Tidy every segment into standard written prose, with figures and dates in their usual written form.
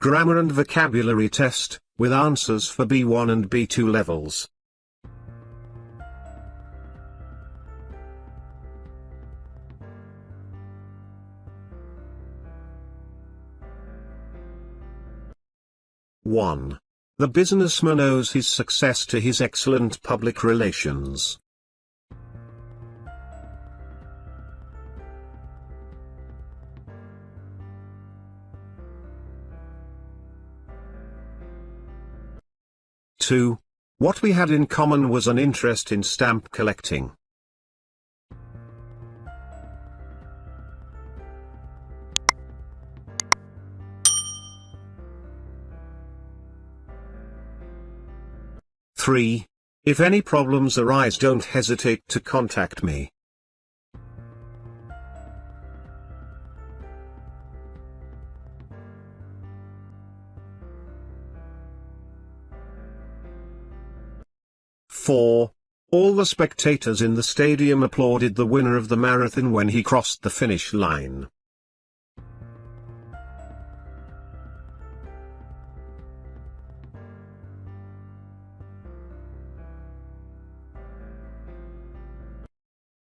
grammar and vocabulary test, with answers for B1 and B2 levels. One. The businessman owes his success to his excellent public relations. Two. What we had in common was an interest in stamp collecting. Three. If any problems arise, don't hesitate to contact me. Four. All the spectators in the stadium applauded the winner of the marathon when he crossed the finish line.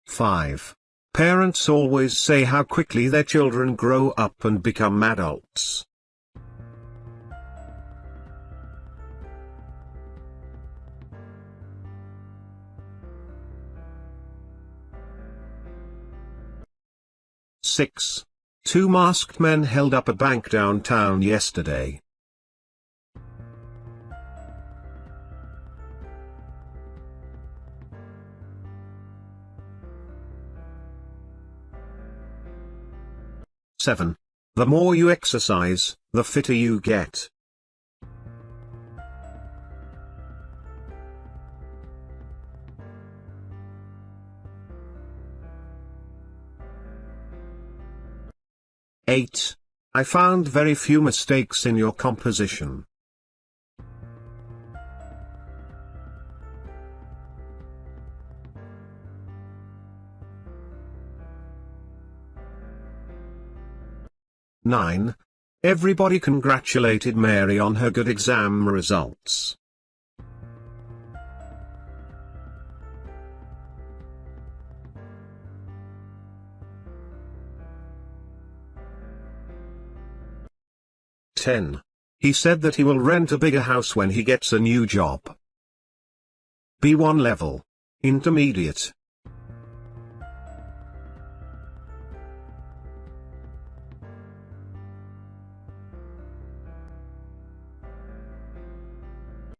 Five. Parents always say how quickly their children grow up and become adults. Six. Two masked men held up a bank downtown yesterday. Seven. The more you exercise, the fitter you get. Eight. I found very few mistakes in your composition. Nine. Everybody congratulated Mary on her good exam results. Ten. He said that he will rent a bigger house when he gets a new job. B1 level. Intermediate.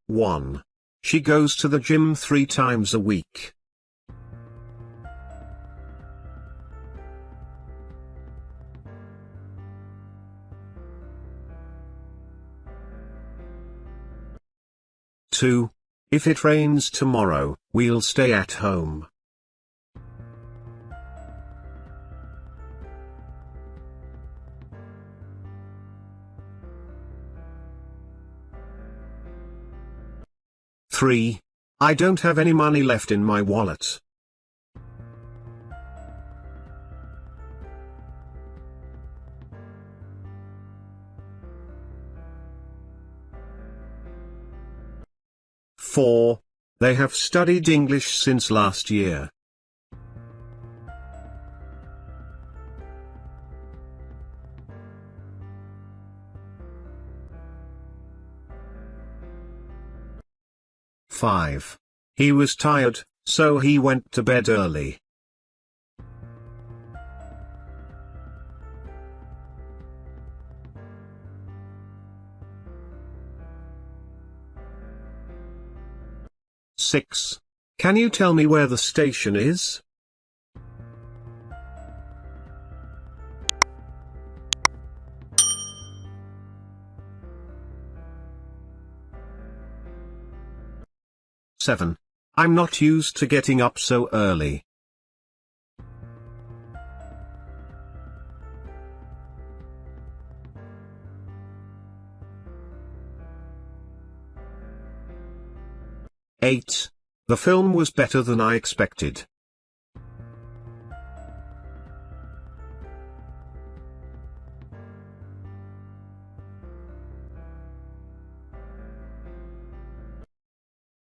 One. She goes to the gym 3 times a week. Two. If it rains tomorrow, we'll stay at home. Three. I don't have any money left in my wallet. Four. They have studied English since last year. Five. He was tired, so he went to bed early. Six. Can you tell me where the station is? Seven. I'm not used to getting up so early. Eight. The film was better than I expected.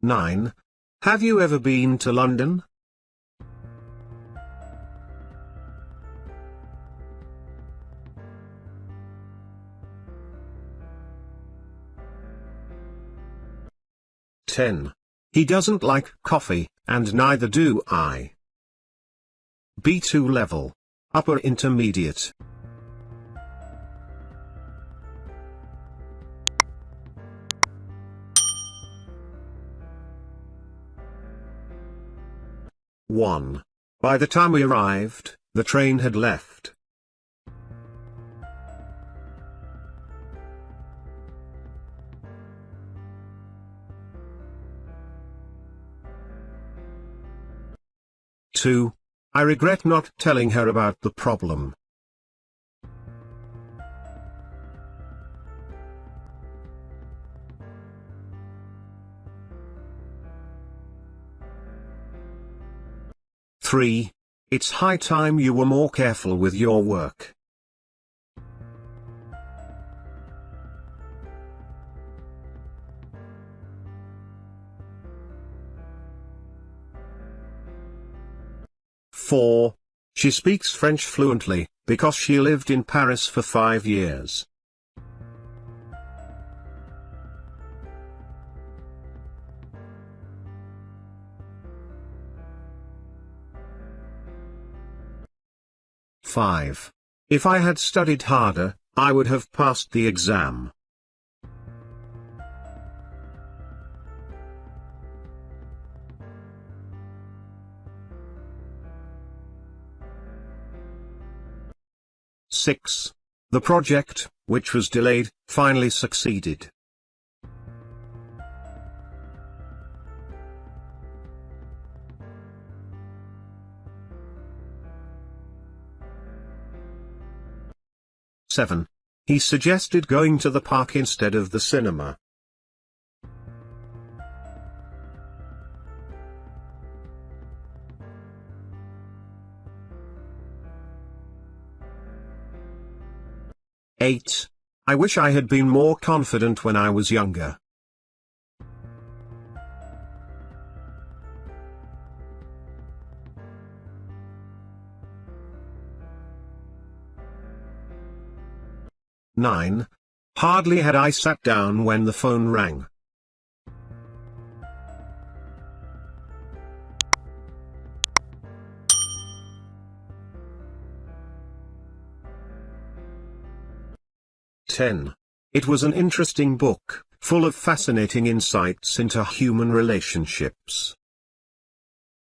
9. Have you ever been to London? Ten. He doesn't like coffee, and neither do I. B2 level. Upper intermediate. One. By the time we arrived, the train had left. Two. I regret not telling her about the problem. Three. It's high time you were more careful with your work. Four. She speaks French fluently, because she lived in Paris for 5 years. Five. If I had studied harder, I would have passed the exam. Six. The project, which was delayed, finally succeeded. Seven. He suggested going to the park instead of the cinema. Eight. I wish I had been more confident when I was younger. Nine. Hardly had I sat down when the phone rang. Ten. It was an interesting book, full of fascinating insights into human relationships.